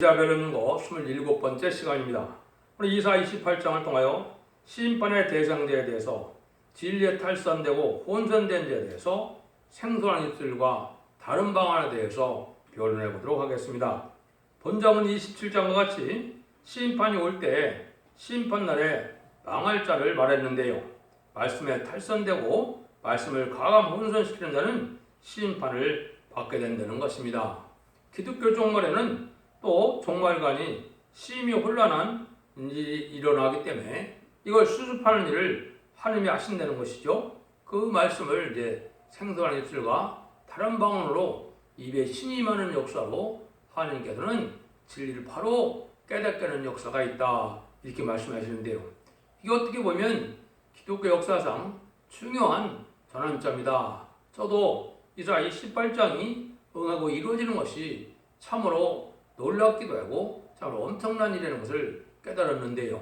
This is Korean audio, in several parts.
자별론거 27번째 시간입니다. 오늘 이사 28장을 통하여 심판의 대상자에 대해서 진리에 탈선되고 혼선된 자에 대해서 생소한 입술과 다른 방안에 대해서 변론해 보도록 하겠습니다. 본장은 27장과 같이 심판이 올 때 심판날에 망할 자를 말했는데요. 말씀에 탈선되고 말씀을 가감 혼선시키는 자는 심판을 받게 된다는 것입니다. 기독교 종말에는 또 종말관이 심히 혼란한 일이 일어나기 때문에 이걸 수습하는 일을 하나님이 하신다는 것이죠. 그 말씀을 이제 생소한 입술과 다른 방언으로 입에 신이 많은 역사로 하나님께서는 진리를 바로 깨닫게 하는 역사가 있다, 이렇게 말씀하시는데요. 이게 어떻게 보면 기독교 역사상 중요한 전환점이다. 저도 이사 28장이 응하고 이루어지는 것이 참으로 놀랍기도 하고 참으로 엄청난 일이라는 것을 깨달았는데요.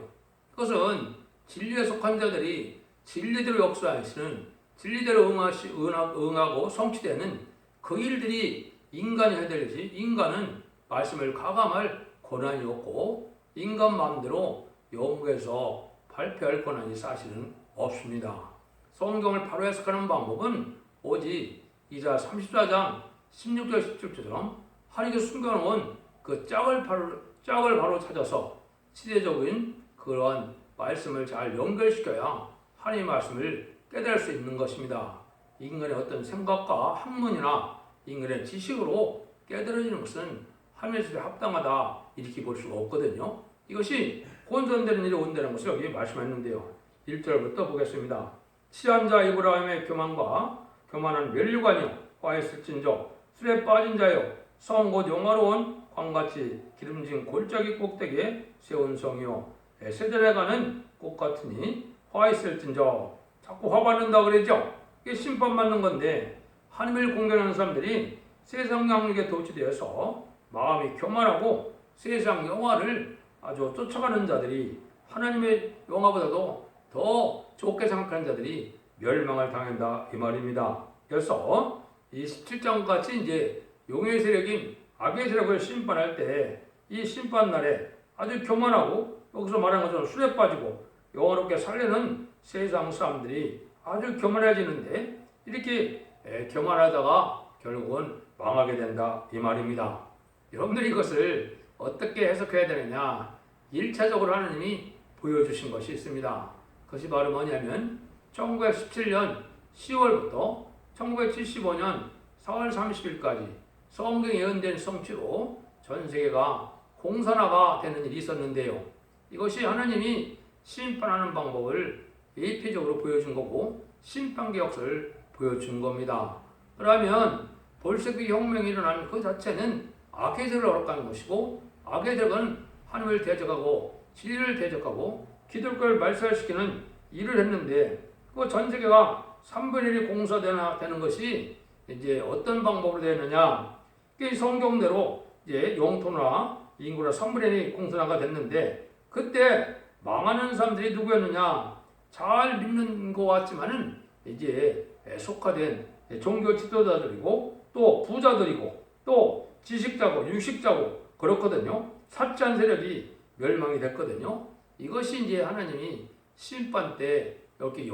그것은 진리에 속한 자들이 진리대로 역사하시는, 진리대로 응하고 성취되는 그 일들이 인간이 해야 되지, 인간은 말씀을 가감할 권한이 없고 인간 마음대로 영국에서 발표할 권한이 사실은 없습니다. 성경을 바로 해석하는 방법은 오직 이사 34장 16절 17절처럼 하나님께서 숨겨놓은 그 짝을 바로 찾아서 시대적인 그러한 말씀을 잘 연결시켜야 하나님의 말씀을 깨달을 수 있는 것입니다. 인간의 어떤 생각과 학문이나 인간의 지식으로 깨달아지는 것은 하나님의 뜻에 합당하다, 이렇게 볼 수가 없거든요. 이것이 혼선되는 일이 온다는 것을 여기 말씀했는데요. 1절부터 보겠습니다. 취한 자 이브라임의 교만한 면류관이요 화했을진저 술에 빠진 자요 성 곧 영화로운 광같이 기름진 골짜기 꼭대기에 세운 성이요 에세델에 가는 꽃 같으니 화 있을진저. 자꾸 화 받는다 그러죠. 이게 심판받는 건데, 하나님을 공경하는 사람들이 세상 양육에 도취되어서 마음이 교만하고 세상 영화를 아주 쫓아가는 자들이, 하나님의 영화보다도 더 좋게 생각하는 자들이 멸망을 당한다, 이 말입니다. 그래서 이 17장 같이 이제 용의 세력인 악의 세력을 심판할 때 이 심판날에 아주 교만하고, 여기서 말하는 것처럼 술에 빠지고 영화롭게 살려는 세상 사람들이 아주 교만해지는데, 이렇게 교만하다가 결국은 망하게 된다, 이 말입니다. 여러분들이 이것을 어떻게 해석해야 되느냐, 1차적으로 하나님이 보여주신 것이 있습니다. 그것이 바로 뭐냐면 1917년 10월부터 1975년 4월 30일까지 성경에 예언된 성취로 전 세계가 공산화가 되는 일이 있었는데요. 이것이 하나님이 심판하는 방법을 예표적으로 보여준 거고 심판의 역사를 보여준 겁니다. 그러면 볼세기 혁명이 일어난 그 자체는 악의 세력을 어렵게 것이고, 악의 세력은 하나님을 대적하고 진리를 대적하고 기독교를 말살시키는 일을 했는데, 그 전 세계가 3분의 1이 공사되는 것이 이제 어떤 방법으로 되느냐, 이 성경대로 이제 영토나 인구나 3분의 1이 공산화가 됐는데, 그때 망하는 사람들이 누구였느냐, 잘 믿는 것 같지만은 이제 속화된 종교 지도자들이고 또 부자들이고 또 지식자고 유식자고 그렇거든요. 사치한 세력이 멸망이 됐거든요. 이것이 이제 하나님이 심판 때 이렇게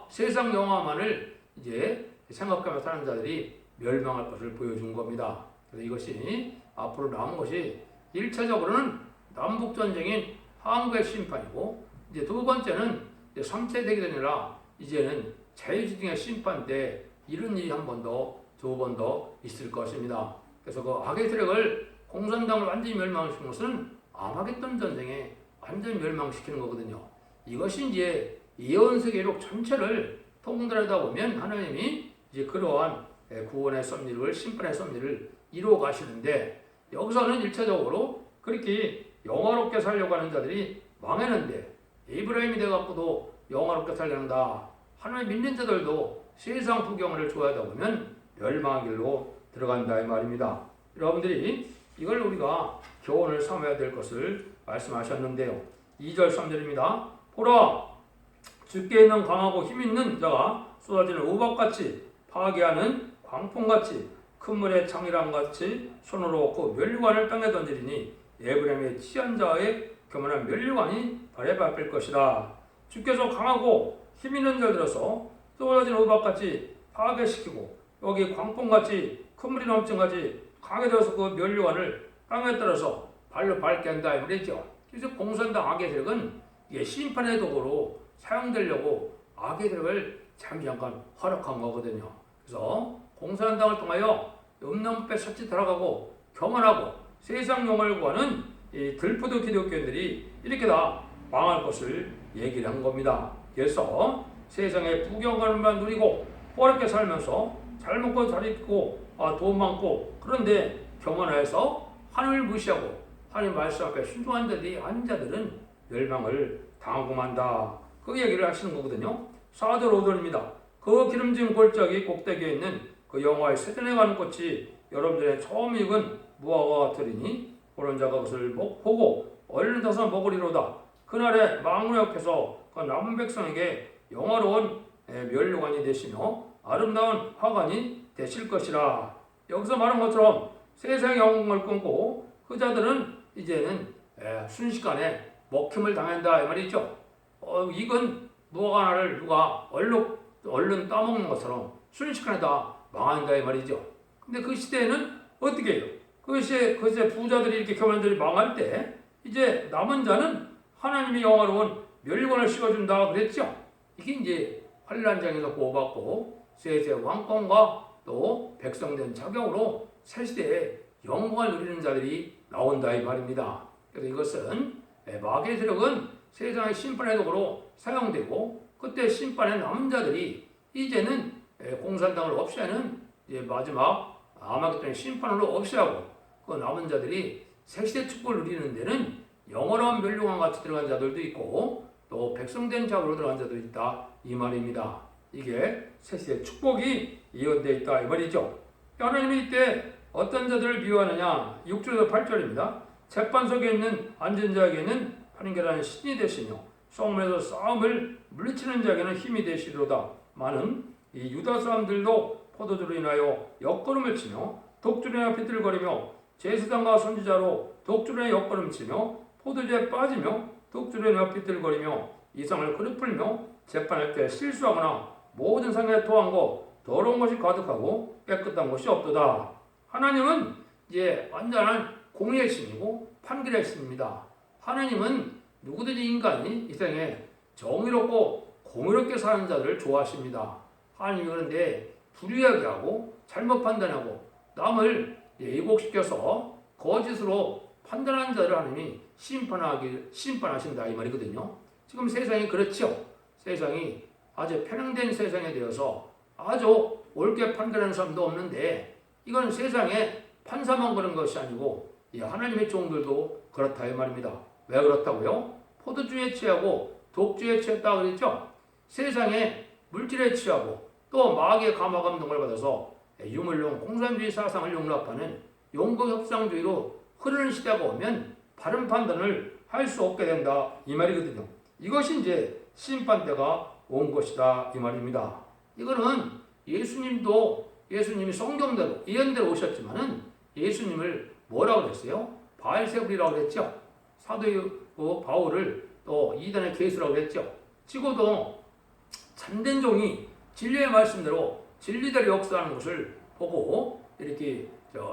세상 영화만을 이제 생각하며 사는 자들이 멸망할 것을 보여준 겁니다. 그래서 이것이 앞으로 남은 것이 1차적으로는 남북전쟁인 한국의 심판이고, 이제 두 번째는 3차 대전이라 이제는 자유주의의 심판 때 이런 일이 한 번 더, 두 번 더 있을 것입니다. 그래서 그 악의 세력을, 공산당을 완전히 멸망시키는 것은 아마겟돈 전쟁에 완전히 멸망시키는 거거든요. 이것이 이제 예언 세계록 전체를 통달하다 보면 하나님이 이제 그러한 구원의 섭리를, 심판의 섭리를 이루어 가시는데, 여기서는 1차적으로 그렇게 영화롭게 살려고 하는 자들이 망했는데, 에이브라임이 돼갖고도 영화롭게 살려는다. 하나님 믿는 자들도 세상 풍경을 좋아하다 보면 멸망의 길로 들어간다, 이 말입니다. 여러분들이 이걸 우리가 교훈을 삼아야 될 것을 말씀하셨는데요. 2절 3절입니다. 보라, 주께 있는 강하고 힘있는 자가 쏟아지는 우박같이 파괴하는 광풍같이 큰 물의 창이람같이 손으로 얻고 멸류관을 땅에 던지리니 에브라임의 취한 자의 교만한 면류관이 발에 밟힐 것이다. 주께서 강하고 힘 있는 자들어서 쏟아진 우박같이 파괴시키고 여기 광풍같이 큰 물이 넘친같이 강해져서 그 면류관을 땅에 떨어서 발로 밟게 한다 이 말이죠. 그래서 공산당 악의 세력은 이게 심판의 도구로 사용되려고 악의 세력을 잠깐 허락한 거거든요. 그래서 공산당을 통하여 음란법에 섭지 들어가고 교만하고 세상 영화를 구하는 이 들푸드 기독교인들이 이렇게 다 망할 것을 얘기를 한 겁니다. 그래서 세상에 부경관만 누리고 어렵게 살면서 잘 먹고 잘 입고 돈 많고 그런데 교만해서 하나님을 무시하고 하나님 말씀 앞에 순종한 자들이 아닌 자들은 멸망을 당하고 만다. 그 얘기를 하시는 거거든요. 사도 로돈입니다. 그 기름진 골짜기 꼭대기에 있는 그 영화의 세전에 가는 꽃이 여러분들의 처음 익은 무화과 같으리니 보는 자가 그것을 보고 얼른 타서 먹으리로다. 그날에 망루역해서 그 남은 백성에게 영화로운 면류관이 되시며 아름다운 화관이 되실 것이라. 여기서 말한 것처럼 세상의 영광을 끊고 그 자들은 이제는 순식간에 먹힘을 당한다 이 말이죠. 이건 무화과를 누가 얼른 따먹는 것처럼 순식간에 다 망한다 이 말이죠. 근데 그 시대에는 어떻게 해요? 그 시대 부자들이 이렇게 교만들이 망할 때 이제 남은 자는 하나님의 영화로운 멸관을 씌워준다 그랬죠. 이게 이제 환란장에서 보호받고 세세 왕권과 또 백성된 자격으로 새 시대에 영광을 누리는 자들이 나온다 이 말입니다. 그래서 이것은 마귀의 세력은 세상의 심판의 도구로 사용되고 그때 심판의 남은 자들이 이제는 공산당을 없애는 이제 마지막 아마겟돈의 심판으로 없애하고 그 남은 자들이 새시대 축복을 누리는 데는 영원한 멸류관 같이 들어간 자들도 있고 또 백성된 자로 들어간 자도 있다 이 말입니다. 이게 새시대 축복이 이어되어 있다 이 말이죠. 하나님이 이때 어떤 자들을 비유하느냐 6절에서 8절입니다. 재판석에 있는 앉은 자에게는 판결하는 신이 되시며 성문에서 싸움을 물리치는 자에게는 힘이 되시리로다. 많은 이 유다 사람들도 포도주로 인하여 역걸음을 치며 독주로 인하여 비틀거리며 제사장과 선지자로 독주로 인하여 역걸음치며 포도주에 빠지며 독주로 인하여 비틀거리며 이상을 그릇풀며 재판할 때 실수하거나 모든 상에 토한 것 더러운 것이 가득하고 깨끗한 것이 없도다. 하나님은 이제 완전한 공의의 신이고 판결의 신입니다. 하나님은 누구든지 인간이 이 세상에 정의롭고 공의롭게 사는 자들을 좋아하십니다. 하나님이 그런데 불의하게 하고 잘못 판단하고 남을 왜곡시켜서 거짓으로 판단하는 자를 하나님이 심판하신다 이 말이거든요. 지금 세상이 그렇죠. 세상이 아주 편향된 세상에 되어서 아주 옳게 판단하는 사람도 없는데 이건 세상에 판사만 그런 것이 아니고 하나님의 종들도 그렇다 이 말입니다. 왜 그렇다고요? 포도주에 취하고 독주에 취했다 그랬죠. 세상에 물질에 취하고 또 마귀의 감화 감동을 받아서 유물론 공산주의 사상을 용납하는 용거협상주의로 흐르는 시대가 오면 바른 판단을 할 수 없게 된다 이 말이거든요. 이것이 이제 심판대가 온 것이다 이 말입니다. 이거는 예수님이 성경대로 예언대로 오셨지만은 예수님을 뭐라고 그랬어요? 바알세불이라고 그랬죠. 사도 바울을 또 이단의 괴수라고 그랬죠. 지금도 참된 종이 진리의 말씀대로 진리대로 역사하는 것을 보고 이렇게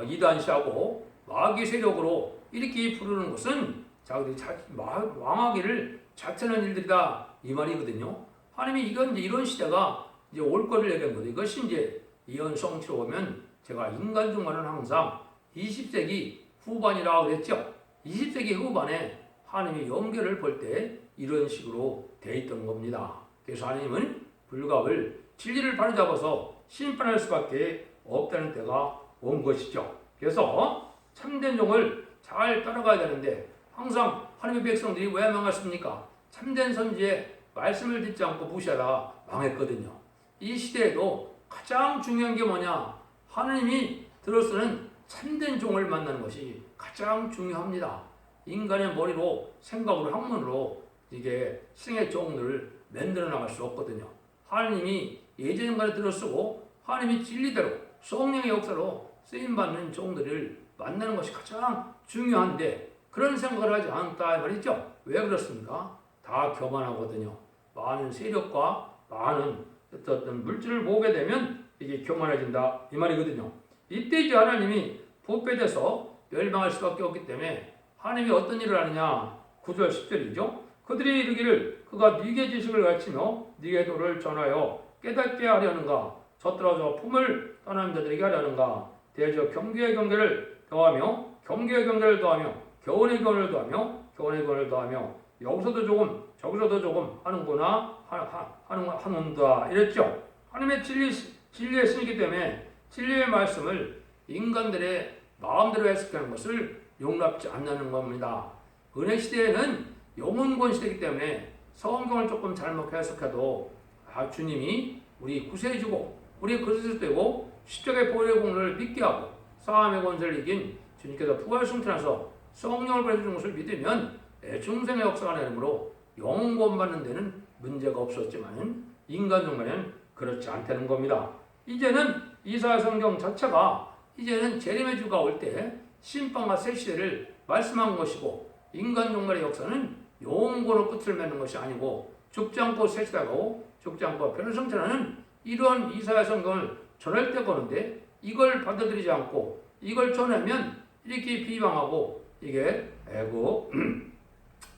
이단시하고 마귀 세력으로 이렇게 부르는 것은 자기들이 망하기를 자처하는 일들이다 이 말이거든요. 하나님이 이런 시대가 이제 올 거를 얘기한 거죠. 이것이 이제 이언 성취로 보면 제가 인간 중간은 항상 20세기 후반이라고 그랬죠. 20세기 후반에 하나님이 연결을 볼 때 이런 식으로 돼 있던 겁니다. 그래서 하나님은 불갑을 진리를 바로잡아서 심판할 수밖에 없다는 때가 온 것이죠. 그래서 참된 종을 잘 따라가야 되는데 항상 하나님의 백성들이 왜 망했습니까? 참된 선지의 말씀을 듣지 않고 무시하다가 망했거든요. 이 시대에도 가장 중요한 게 뭐냐? 하나님이 들어쓰는 참된 종을 만나는 것이 가장 중요합니다. 인간의 머리로 생각으로 학문으로 이게 생의 종들을 만들어 나갈 수 없거든요. 하나님이 예전인간에 들어쓰고 하나님이 진리대로 성령의 역사로 쓰임받는 종들을 만나는 것이 가장 중요한데 그런 생각을 하지 않다 이 말이죠. 왜 그렇습니까? 다 교만하거든요. 많은 세력과 많은 어떤 물질을 모으게 되면 이게 교만해진다 이 말이거든요. 이때 이제 하나님이 부패돼서 멸망할 수밖에 없기 때문에 하나님이 어떤 일을 하느냐 9절 10절이죠. 그들이 이르기를 그가 네게 지식을 가르치며 네게 도를 전하여 깨닫게 하려는가 젖들어져 품을 떠나는 자들에게 하려는가 대저 경계의 경계를 더하며 경계의 경계를 더하며 교훈의 교훈을 더하며 교훈의 교훈을 더하며 여기서도 조금 저기서도 조금 하는구나 하는다 이랬죠. 하나님의 진리의 신이기 때문에 진리의 말씀을 인간들의 마음대로 해석하는 것을 용납지 않는 겁니다. 은혜 시대에는 영혼권 시대이기 때문에 성경을 조금 잘못 해석해도 주님이 우리 구세주고 우리 그리스도이고 십자가의 보혈의 공로를 믿게 하고 사함의 권세를 이긴 주님께서 부활 승천하셔서 성령을 보내주는 것을 믿으면 중생의 역사가 되므로 영혼 구원받는 데는 문제가 없었지만 인간 중간에는 그렇지 않다는 겁니다. 이제는 이사야 성경 자체가 이제는 재림의 주가 올 때 심판과 새 시대를 말씀한 것이고 인간 종말의 역사는 영원으로 끝을 맺는 것이 아니고 죽지 않고 새 시대가 오고 죽지 않고 변화성천하는 이러한 이사야 성경을 전할 때 거는데 이걸 받아들이지 않고 이걸 전하면 이렇게 비방하고 이게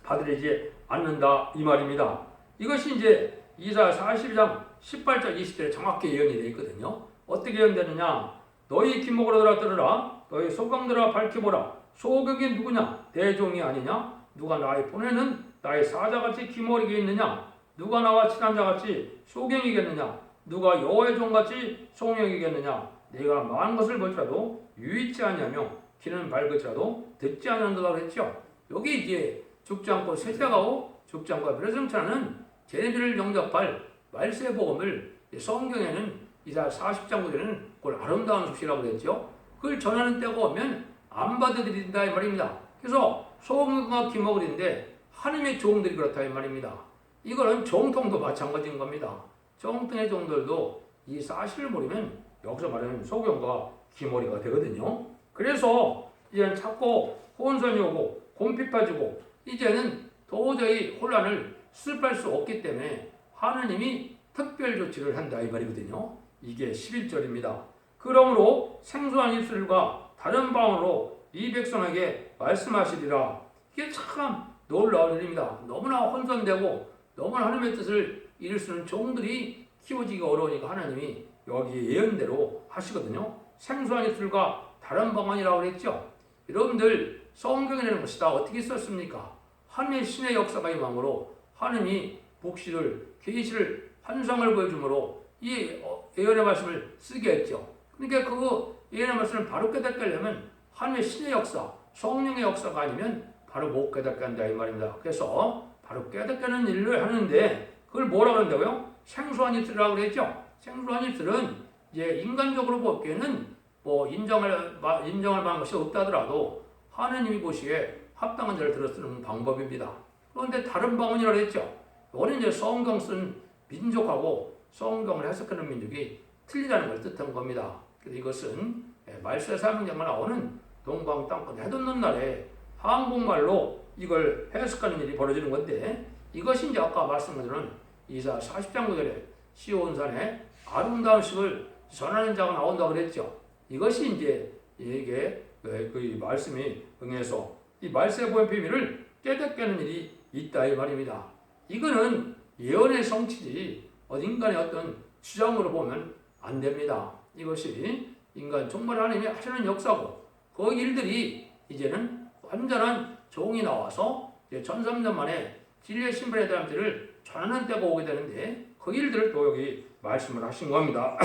받아들이지 않는다 이 말입니다. 이것이 이제 이사야 42장 18절 20절에 정확히 예언이 되어 있거든요. 어떻게 예언되느냐? 너희 기목으로 들으라. 너희 소경들아 밝혀보라. 소경이 누구냐? 대종이 아니냐? 누가 나의 보내는 나의 사자같이 기모리게 있느냐? 누가 나와 친한 자같이 소경이겠느냐? 누가 여호와의 종같이 송영이겠느냐? 내가 많은 것을 볼지라도 유의치 아니하며 귀는 밝을지라도 듣지 않는다고 했죠. 여기 이제 죽지 않고 세자가오 죽지 않고 변화성천하는 제네비를 영접할 말세의 복음을 성경에는 이사야 40장 9절에는 그걸 아름다운 소식이라고 그랬죠. 그걸 전하는 때가 오면 안 받아들인다 이 말입니다. 그래서 소금과 기목을인데 하나님의 종들이 그렇다 이 말입니다. 이거는 정통도 마찬가지인 겁니다. 정통의 종들도 이 사실을 모르면 여기서 말하는 소금과 기머리가 되거든요. 그래서 이제는 자꾸 혼선이 오고 곰피 빠지고 이제는 도저히 혼란을 수습할 수 없기 때문에 하나님이 특별 조치를 한다 이 말이거든요. 이게 11절입니다. 그러므로 생소한 입술과 다른 방언으로 이 백성에게 말씀하시리라. 이게 참 놀라운 일입니다. 너무나 혼선되고 너무나 하나님의 뜻을 이룰 수 있는 종들이 키워지기가 어려우니까 하나님이 여기 예언대로 하시거든요. 생소한 입술과 다른 방언이라고 그랬죠. 여러분들 성경이라는 것이 다 어떻게 썼습니까? 하나님의 신의 역사가 임함으로 하나님이 복시를 계시를 환상을 보여주므로 이 예언의 말씀을 쓰게 했죠. 그러니까 그 예언의 말씀을 바로 깨닫게 하려면 하나님의 신의 역사, 성령의 역사가 아니면 바로 못 깨닫게 한다 이 말입니다. 그래서 바로 깨닫게 하는 일을 하는데 그걸 뭐라고 한다고요? 생소한 입술이라고 그랬죠. 생소한 입술은 이제 인간적으로 보기에는 뭐 인정할 만한 것이 없다더라도 하나님이 보시기에 합당한 자를 들어 쓰는 방법입니다. 그런데 다른 방언이라고 했죠. 이거는 이제 성경 쓴 민족하고 성경을 해석하는 민족이 틀리다는 걸 뜻한 겁니다. 그래서 이것은 말세 사명자가 나오는 동방 땅끝 해돋는 날에 한국말로 이걸 해석하는 일이 벌어지는 건데 이것이 이제 아까 말씀드린 이사 40장 9절에 시온산에 아름다운 식을 전하는 자가 나온다고 그랬죠. 이것이 이제 이게 그 말씀이 응해서 이 말세 보의 비밀을 깨닫게 하는 일이 있다 이 말입니다. 이거는 예언의 성취지 인간의 어떤 주장으로 보면 안 됩니다. 이것이 인간 정말 하나님이 하시는 역사고 그 일들이 이제는 완전한 종이 나와서 1300년 만에 진리의 신분에 대한 일을 전하는 때가 오게 되는데 그 일들을 또 여기 말씀을 하신 겁니다.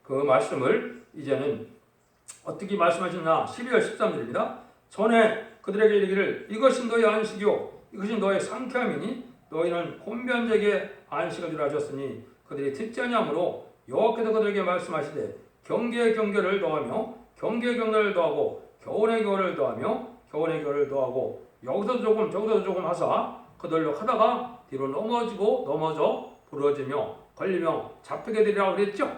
그 말씀을 이제는 어떻게 말씀하셨나 12절 13절입니다. 전에 그들에게 이르기를 이것이 너의 안식이요 이것이 너의 상쾌함이니 너희는 혼변제게 안식을 주라 하셨으니 그들이 듣지 아니하므로 여호와께서 그들에게 말씀하시되 경계의 경계를 더하며 경계의 경계를 더하고 교훈의 교훈을 더하며 교훈의 교훈을 더하고 여기서도 조금 저기서도 조금 하사 그들로 하다가 뒤로 넘어져 부러지며 걸리며 잡히게 되리라고 그랬죠.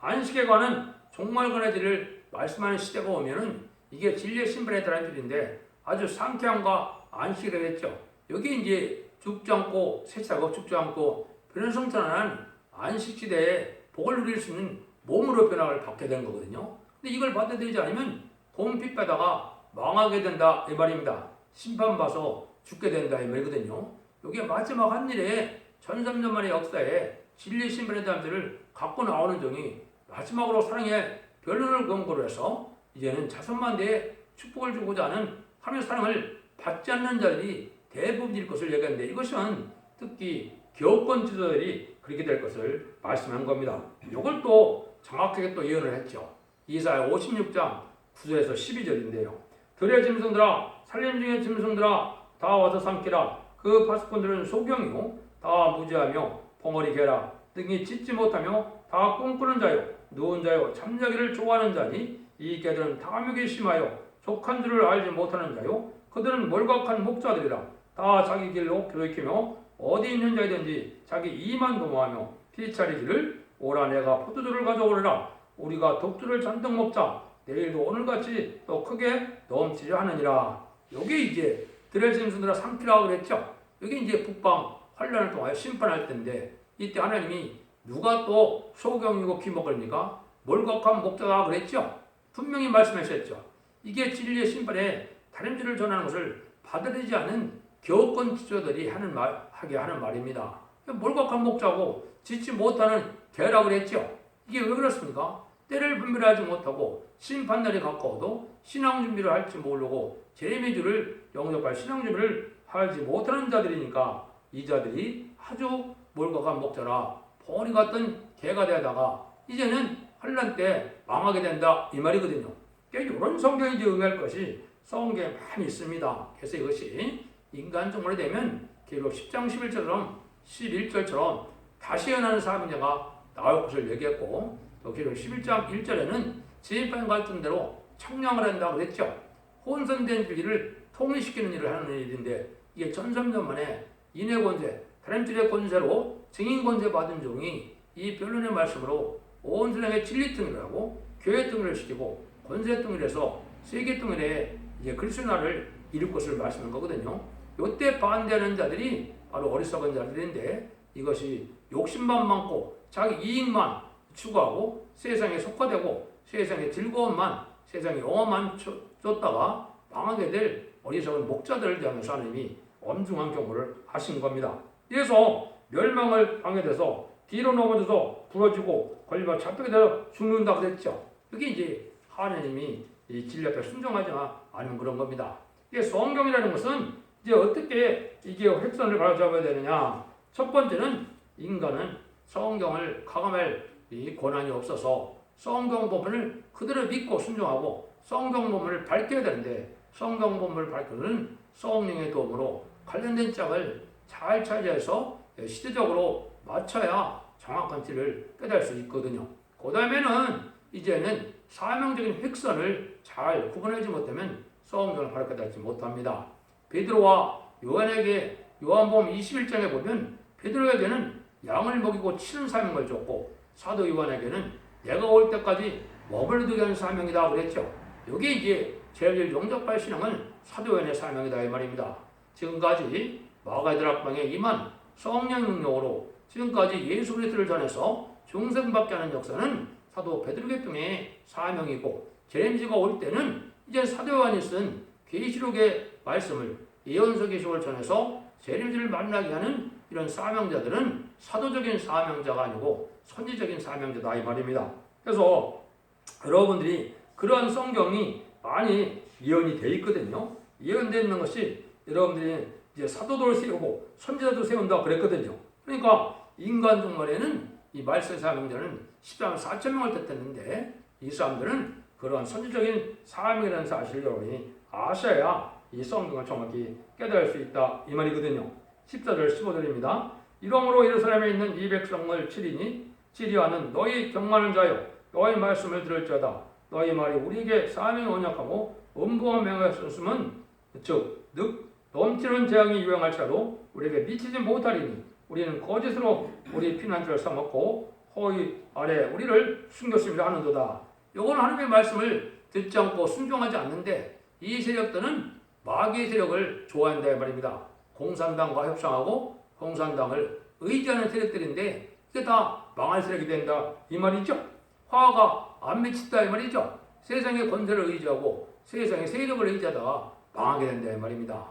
안식에 관한 종말권의 일을 말씀하는 시대가 오면은 이게 진리의 신분에 대한 일인데 아주 상쾌함과 안식을 했죠. 여기 이제 죽지 않고 세차고 죽지 않고 변성천한 안식지대에 복을 누릴 수 있는 몸으로 변화를 받게 된 거거든요. 근데 이걸 받아들이지 않으면 곰핏바다가 망하게 된다 이 말입니다. 심판받아서 죽게 된다 이 말이거든요. 이게 마지막 한 일에 1300년 만의 역사에 진리 심판의 잠들을 갖고 나오는 종이 마지막으로 사랑의 변론을 근거로 해서 이제는 자손만대에 축복을 주고자 하는 하나님의 사랑을 받지 않는 자들이 대부분일 것을 얘기하는데 이것은 특히 교권 지도자들이 그렇게 될 것을 말씀한 겁니다. 이걸 또 정확하게 또 예언을 했죠. 이사야 56장 9절에서 12절인데요. 들의 짐승들아 살림 중의 짐승들아 다 와서 삼키라. 그 파수꾼들은 소경이요 다 무지하며 벙어리 개라. 등이 짖지 못하며 다 꿈꾸는 자요 누운 자요 잠자기를 좋아하는 자니 이 개들은 탐욕이 심하여 족한 줄을 알지 못하는 자요 그들은 몰각한 목자들이라. 다 자기 길로 교육히며 어디 있는 자이든지 자기 이만 도모하며 피차리기를 오라 내가 포도주를 가져오리라. 우리가 독주를 잔뜩 먹자. 내일도 오늘같이 또 크게 넘치려 하느니라. 여기 이제 들의 짐승들아 삼키라 그랬죠. 여기 이제 북방 환란을 통하여 심판할 텐데 이때 하나님이 누가 또 소경이고 귀먹을니까 몰각한 목자가 그랬죠. 분명히 말씀하셨죠. 이게 진리의 심판에 다림질을 전하는 것을 받아들이지 않은 교권 지도자들이 하게 하는 말입니다. 몰각한 목자고 짓지 못하는 개라 그랬죠. 이게 왜 그렇습니까? 때를 분별하지 못하고 심판날이 가까워도 신앙 준비를 할지 모르고 재림의 영접할 신앙 준비를 하지 못하는 자들이니까 이 자들이 아주 몰각한 목자라 벌이 같은 개가 되다가 이제는 환란 때 망하게 된다 이 말이거든요. 이런 성경이 응할 것이 성경에 많이 있습니다. 그래서 이것이 인간종말이 되면 계속 10장 11절처럼 다시 연하는 사명자가 나올 것을 얘기했고 또 계속 11장 1절에는 지혜판 같은 대로 청량을 한다고 그랬죠. 혼선된 진리를 통일시키는 일을 하는 일인데 이게 1300년 만에 인의 권세, 다림질의 권세로 증인 권세 받은 종이 이 변론의 말씀으로 온 세상의 진리 통일하고 교회 통일을 시키고 권세 통일해서 세계 통일에 이제 그리스도의 나라를 이룰 것을 말씀한 거거든요. 이때 반대하는 자들이 바로 어리석은 자들인데 이것이 욕심만 많고 자기 이익만 추구하고 세상에 속화되고 세상의 즐거움만 세상의 영화만 쫓다가 망하게 될 어리석은 목자들을 향해서 하나님이 엄중한 경고를 하신 겁니다. 그래서 멸망을 당해 돼서 뒤로 넘어져서 부러지고 걸려 잡히게 되어 죽는다고 했죠. 그게 이제 하나님이 이 진리 앞에 순종하지 않은 그런 겁니다. 이게 성경이라는 것은 이제 어떻게 이게 획선을 바라잡아야 되느냐? 첫 번째는 인간은 성경을 가감할 이 권한이 없어서 성경 본문을 그대로 믿고 순종하고 성경 본문을 밝혀야 되는데 성경 본문을 밝히는 성령의 도움으로 관련된 짝을 잘 차지해서 시대적으로 맞춰야 정확한 길을 깨달을 수 있거든요. 그 다음에는 이제는 사명적인 획선을 잘 구분하지 못하면 성경을 바로 깨닫지 못합니다. 베드로와 요한에게 요한복음 21장에 보면 베드로에게는 양을 먹이고 치는 사명을 줬고 사도 요한에게는 내가 올 때까지 먹을 두게 하는 사명이다 그랬죠. 여기 이제 제일 영접할 신앙은 사도 요한의 사명이다 이 말입니다. 지금까지 마가드락방에 임한 성령 능력으로 지금까지 예수 그리스도를 전해서 중생받게 하는 역사는 사도 베드로계통의 사명이고 제임스가 올 때는 이제 사도 요한이 쓴 계시록의 말씀을 예언서 계시록을 전해서 제임스를 만나게 하는 이런 사명자들은 사도적인 사명자가 아니고 선지적인 사명자다 이 말입니다. 그래서 여러분들이 그러한 성경이 많이 예언이 돼 있거든요. 예언되어 있는 것이 여러분들이 이제 사도들을 세우고 선지자도 세운다 그랬거든요. 그러니까 인간 종말에는 이 말세 사명자는 10만 4천 명을 뜻했는데 이 사람들은 그러한 선지적인 사명이라는 사실을 여러분이 아셔야 이 성경을 정확히 깨달을 수 있다 이 말이거든요. 14절 15절입니다. 이러므로 예루살렘에 있는 이 백성을 치리니 치리하는 너희 경만한 자여 너희 말씀을 들을지어다. 너희 말이 우리에게 사명이 언약하고 음부와 맹하였으면 즉 넘치는 재앙이 유행할지라도 우리에게 미치지 못하리니 우리는 거짓으로 우리 피난처를 삼았고 허위 아래 우리를 숨겼습니다 하는도다. 요거는 하나님의 말씀을 듣지 않고 순종하지 않는데 이 세력들은 마귀의 세력을 좋아한다 말입니다. 공산당과 협상하고 공산당을 의지하는 세력들인데 이게 다 망할 세력이 된다 이 말이죠. 화가 안 미친다 이 말이죠. 세상의 권세를 의지하고 세상의 세력을 의지하다가 망하게 된다 이 말입니다.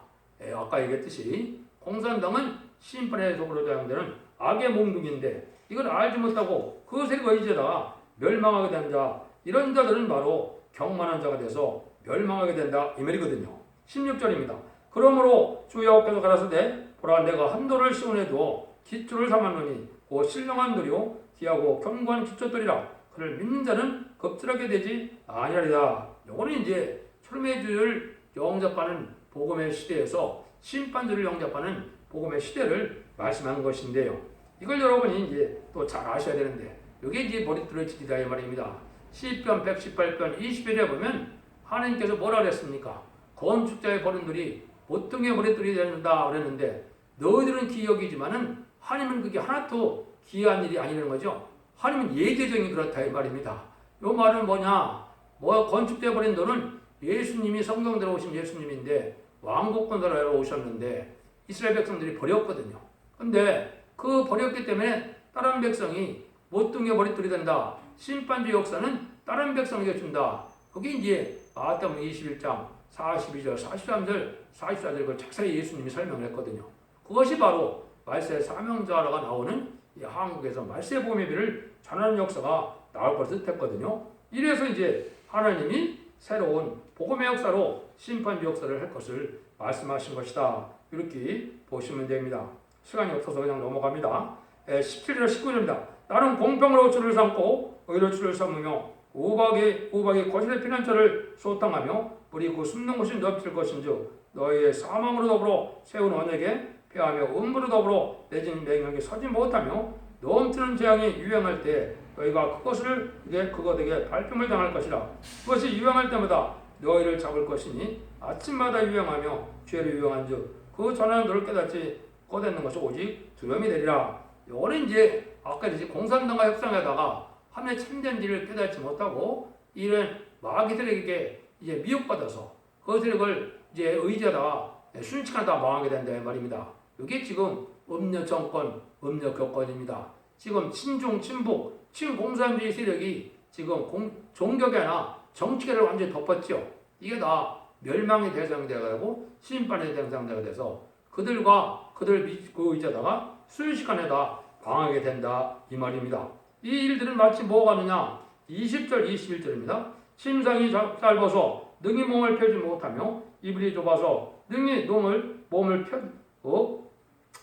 아까 얘기했듯이 공산당은 심판의 속으로 대항되는 악의 몽둥이인데 이걸 알지 못하고 그 세력을 의지하다가 멸망하게 된다. 이런 자들은 바로 경만한 자가 돼서 멸망하게 된다 이 말이거든요. 16절입니다. 그러므로 주 여호와께서 가라사대 보라 내가 한도를 시온에 두어 기초를 삼았노니 곧 신령한 도리요 귀하고 견고한 기초들이라 그를 믿는 자는 겁질하게 되지 아니하리라. 요거는 이제 철매주를 영접하는 복음의 시대에서 심판주를 영접하는 복음의 시대를 말씀한 것인데요. 이걸 여러분이 이제 또 잘 아셔야 되는데 이게 이제 머리띠를 지키다 이 말입니다. 시편 118편 20절에 보면 하나님께서 뭐라 그랬습니까? 건축자의 버림돌이 보통의 머리띠이 된다 그랬는데 너희들은 기억이지만은 하나님은 그게 하나도 기이한 일이 아니라는 거죠. 하나님은 예제적인 그렇다 이 말입니다. 이 말은 뭐냐? 건축자의 버림돌은 예수님이 성경대로 오신 예수님인데 왕국권 나라로 오셨는데 이스라엘 백성들이 버렸거든요. 근데 그 버렸기 때문에 다른 백성이 모퉁이의 머릿돌이 된다. 심판주 역사는 다른 백성에게 준다. 거기 이제 마태복음 21장 42절, 43절, 44절 그 자세히 예수님이 설명을 했거든요. 그것이 바로 말세 사명자라가 나오는 이 한국에서 말세 복음예배를 전하는 역사가 나올 것을 뜻했거든요. 이래서 이제 하나님이 새로운 복음의 역사로 심판주 역사를 할 것을 말씀하신 것이다. 이렇게 보시면 됩니다. 시간이 없어서 그냥 넘어갑니다. 17절 19절입니다. 나는 공평으로 주를 삼고 의로 주를 삼으며 우박이 거실의 피난처를 소탕하며 우리 그 숨는 곳이 넓힐 것인즉 너희의 사망으로 더불어 세운 언에게 패하며 음부로 더불어 내진 맹역에 서지 못하며 넘치는 재앙이 유행할 때 너희가 그것에게 발품을 당할 것이라. 그것이 유행할 때마다 너희를 잡을 것이니 아침마다 유행하며 죄를 유행한즉 그 전에는 너를 깨닫지 못했는 것이 오직 두려움이 되리라. 요거는 이제 아까 이제 공산당과 협상하다가 함에 참된지를 깨닫지 못하고 이런 마귀들에게 이제 미혹받아서 그 세력을 이제 의지하다가 순식간에 다 망하게 된다 말입니다. 이게 지금 음녀 정권, 음녀 교권입니다. 지금 친중, 친북, 친공산주의 세력이 지금 종교계나 정치계를 완전히 덮었죠. 이게 다 멸망의 대상이 되고 심판의 대상자가 돼서 그들 믿고 의지하다가 순식간에 다 망하게 된다 이 말입니다. 이 일들은 마치 뭐가 하느냐? 20절 21절입니다. 심상이 짧아서 능히 몸을 펴지 못하며 이불이 좁아서 능히 몸을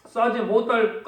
싸지 못할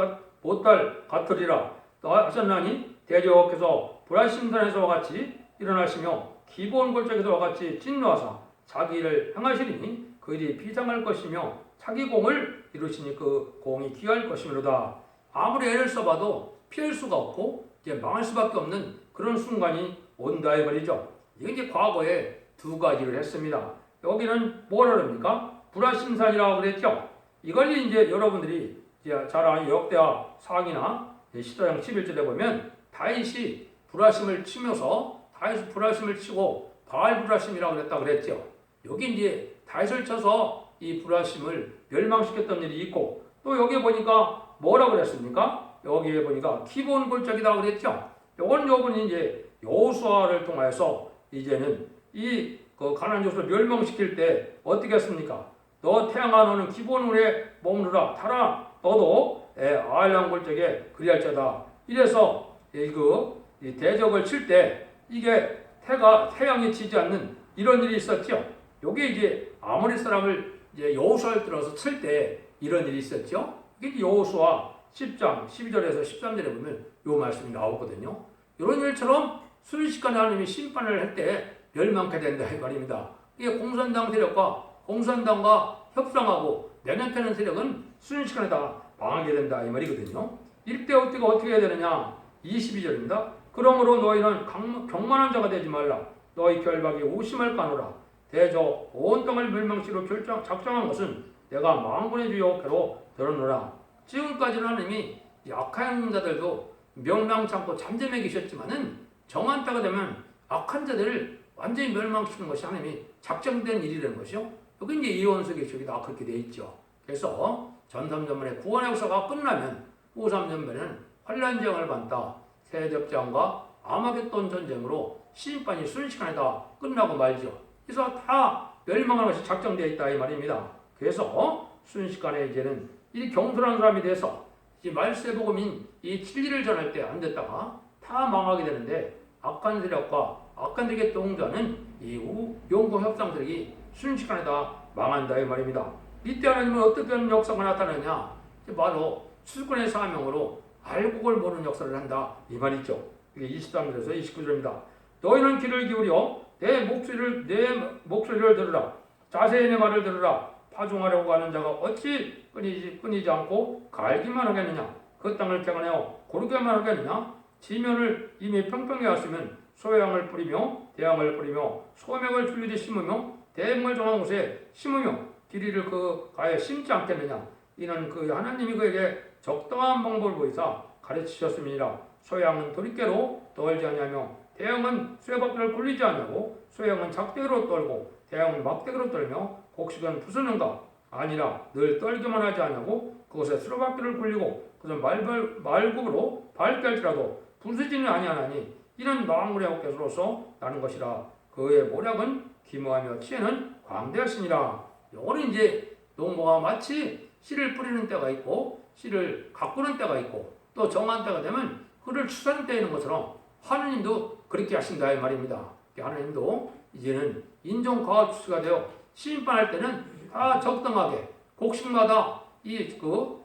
같으리라 하셨나니 대저께서 불화심산에서와 같이 일어나시며 기본 골짜기서와 같이 진노하사 자기 일을 행하시리니 그 일이 비상할 것이며 자기 공을 이루시니 그 공이 귀할 것이므로다. 아무리 애를 써봐도 피할 수가 없고 이제 망할 수밖에 없는 그런 순간이 온다 이 말이죠. 이게 이제 과거에 두 가지를 했습니다. 여기는 뭐라 그럽니까? 불화심산이라고 그랬죠. 이걸 이제 여러분들이 이제 잘 아는 역대하 상이나 시도장 11절에 보면 다윗이 불화심을 치면서 다윗이 불화심을 치고 바알 불화심이라고 그랬죠. 여기 이제 다윗을 쳐서 이 불화심을 멸망시켰던 일이 있고 또 여기 보니까 뭐라 그랬습니까? 여기에 보니까 기본 골짜기다 그랬죠. 요건 이제 여호수아를 통해서 이제는 이 가나안 족속을 멸망시킬 때 어떻게 했습니까? 너 태양아 너는 기본울에 머무르라 타라 너도 아알람 골짜기에 그리할자다. 이래서 이 대적을 칠 때 이게 태양이 지지 않는 이런 일이 있었죠. 요게 이제 아모리 사람을 이제 여호수아를 들어서 칠 때 이런 일이 있었죠. 이게 여호수아 10장 12절에서 13절에 보면 요 말씀이 나오거든요. 이런 일처럼 순식간에 하나님이 심판을 할 때 멸망케 된다 이 말입니다. 이게 공산당 세력과 공산당과 협상하고 내년태는 세력은 순식간에 다 망하게 된다 이 말이거든요. 이때 어떻게 해야 되느냐? 22절입니다. 그러므로 너희는 경만한 자가 되지 말라. 너희 결박이 오심할 까노라. 대저 온 땅을 멸망시로 작정한 것은 내가 만군의 주 여호와께로 들었노라. 지금까지는 하나님이 악한 자들도 명랑치 않고 잠잠해 계셨지만은 정한 때가 되면 악한 자들을 완전히 멸망시키는 것이 하나님이 작정된 일이라는 것이요. 여기 이제 이원석의 책이 다 그렇게 돼 있죠. 그래서 전삼전문의 구원의 역사가 끝나면 후삼전문에는 환란쟁을 받다 세접장과 아마겟돈 전쟁으로 시인판이 순식간에 다 끝나고 말죠. 그래서 다 멸망하는 것이 작정되어 있다 이 말입니다. 그래서 순식간에 이제는 이 경솔한 사람이 돼서 이 말세복음인 이 진리를 전할 때 안 됐다가 다 망하게 되는데 악한 세력과 악한 세력의 동자는 이후 용고 협상 세력이 순식간에 다 망한다 이 말입니다. 이때 하나님은 어떻게 하는 역사가 나타나냐? 바로 수권의 사명으로 알곡을 모르는 역사를 한다 이 말이죠. 이게 23절에서 29절입니다. 너희는 귀를 기울여 내 목소리를 들으라. 자세히 내 말을 들으라. 파종하려고 하는 자가 어찌 끊이지 않고 갈기만 하겠느냐? 그 땅을 개간하여 고르게만 하겠느냐? 지면을 이미 평평히 하시면 소양을 뿌리며 대양을 뿌리며 소명을 줄리듯 심으며 대응을 정한 곳에 심으며 길이를 그 가에 심지 않겠느냐? 이는 그 하나님이 그에게 적당한 방법을 보이사 가르치셨음이니라. 소양은 도리깨로 떨지 아니하며 대양은 쇠박대를 굴리지 아니하고 소양은 작대기로 떨고 대양은 막대기로 떨며 곡식은 부수는가? 아니라 늘 떨기만 하지 아니하고 그것에 수로바퀴를 굴리고 그것은 말굽으로 밟게 할지라도 부수지는 아니하나니 이는 망울의 헛것으로서 나는 것이라. 그의 모략은 기모하며 치에는 광대하시니라. 요거는 이제 농부가 마치 씨를 뿌리는 때가 있고 씨를 가꾸는 때가 있고 또 정한 때가 되면 그를 추산되는 것처럼 하느님도 그렇게 하신다 이 말입니다. 하느님도 이제는 인종과학주스가 되어 심판할 때는 다 적당하게 곡식마다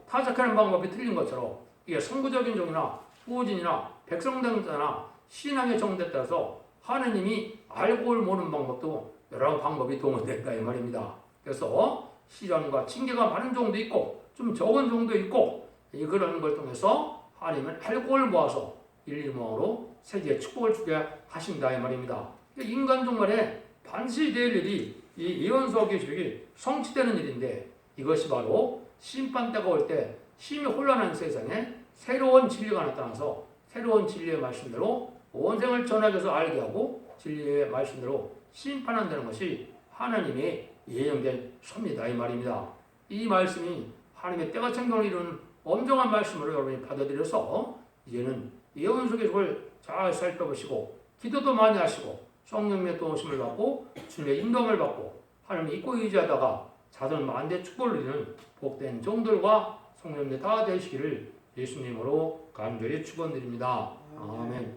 타작하는 방법이 틀린 것처럼 이게 선구적인 종이나 후진이나 백성등자나 신앙의 정도에 따라서 하느님이 알고 모르는 방법도 여러 방법이 동원된다 이 말입니다. 그래서 시련과 징계가 많은 종도 있고 좀 적은 종도 있고 그런 걸 통해서 하나님은 알고를 모아서 일일모으로 세계에 축복을 주게 하신다 이 말입니다. 인간 종말에 반드시 될 일이 이 예언서 계시록이 성취되는 일인데 이것이 바로 심판 때가 올 때 심히 혼란한 세상에 새로운 진리가 나타나서 새로운 진리의 말씀대로 온 생을 전하게 해서 알게 하고 진리의 말씀대로 심판한다는 것이 하나님의 예정된 섭니다 이 말입니다. 이 말씀이 하나님의 때가 청경을 이루는 엄정한 말씀으로 여러분이 받아들여서 이제는 예언서 계시록을 잘 살펴보시고 기도도 많이 하시고 성령님의 도우심을 받고 주님의 인도함을 받고 하나님을 믿고 의지하다가 자손 만대 축복을 누리는 복된 종들과 성령님 다 되시기를 예수님으로 간절히 축원드립니다. 아멘.